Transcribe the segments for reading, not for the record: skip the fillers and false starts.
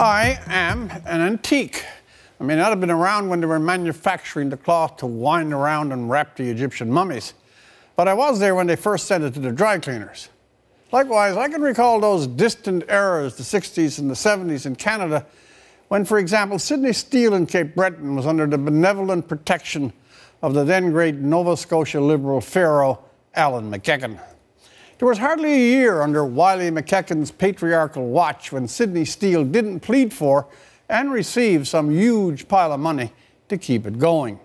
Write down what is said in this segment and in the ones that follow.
I am an antique. I may not have been around when they were manufacturing the cloth to wind around and wrap the Egyptian mummies, but I was there when they first sent it to the dry cleaners. Likewise, I can recall those distant eras, the 60s and the 70s in Canada, when, for example, Sydney Steel in Cape Breton was under the benevolent protection of the then great Nova Scotia Liberal pharaoh, Alan McEachin. There was hardly a year under Wiley McEachin's patriarchal watch when Sydney Steel didn't plead for and receive some huge pile of money to keep it going.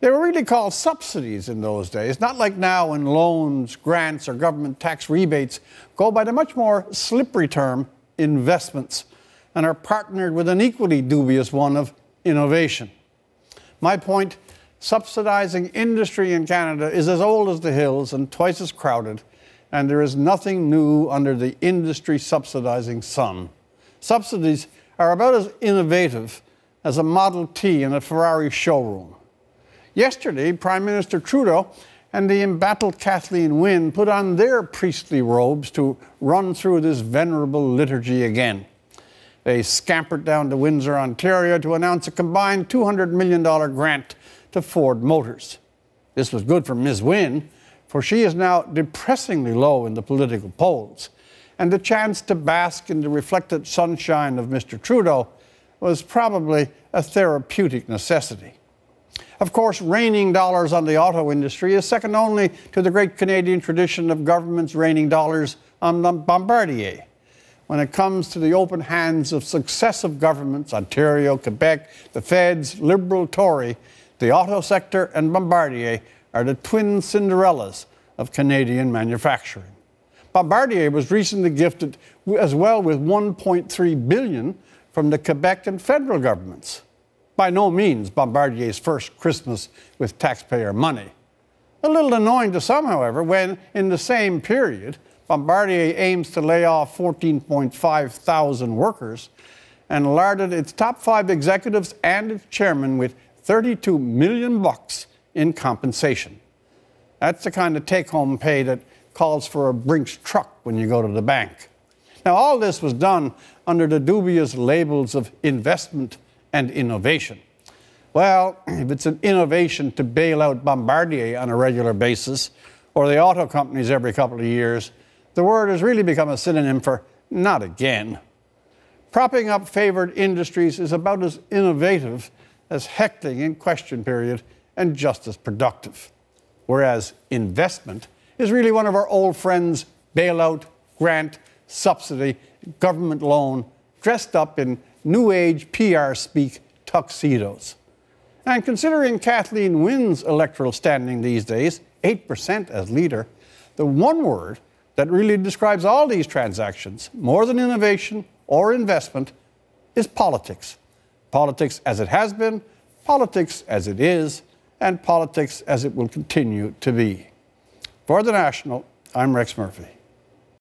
They were really called subsidies in those days, not like now when loans, grants, or government tax rebates go by the much more slippery term investments and are partnered with an equally dubious one of innovation. My point, subsidizing industry in Canada is as old as the hills and twice as crowded, and there is nothing new under the industry subsidizing sun. Subsidies are about as innovative as a Model T in a Ferrari showroom. Yesterday, Prime Minister Trudeau and the embattled Kathleen Wynne put on their priestly robes to run through this venerable liturgy again. They scampered down to Windsor, Ontario to announce a combined $200 million grant to Ford Motors. This was good for Ms. Wynne, for she is now depressingly low in the political polls, and the chance to bask in the reflected sunshine of Mr. Trudeau was probably a therapeutic necessity. Of course, raining dollars on the auto industry is second only to the great Canadian tradition of governments raining dollars on Bombardier. When it comes to the open hands of successive governments, Ontario, Quebec, the Feds, Liberal, Tory, the auto sector and Bombardier are the twin Cinderellas of Canadian manufacturing. Bombardier was recently gifted as well with $1.3 billion from the Quebec and federal governments. By no means Bombardier's first Christmas with taxpayer money. A little annoying to some, however, when, in the same period, Bombardier aims to lay off 14.5 thousand workers and larded its top 5 executives and its chairman with $32 million in compensation. That's the kind of take-home pay that calls for a Brinks truck when you go to the bank. Now, all this was done under the dubious labels of investment and innovation. Well, if it's an innovation to bail out Bombardier on a regular basis, or the auto companies every couple of years, the word has really become a synonym for not again. Propping up favored industries is about as innovative as heckling in question period and just as productive. Whereas investment is really one of our old friends' bailout, grant, subsidy, government loan, dressed up in new age PR speak tuxedos. And considering Kathleen Wynne's electoral standing these days, 8% as leader, the one word that really describes all these transactions, more than innovation or investment, is politics. Politics as it has been, politics as it is, and politics as it will continue to be. For The National, I'm Rex Murphy.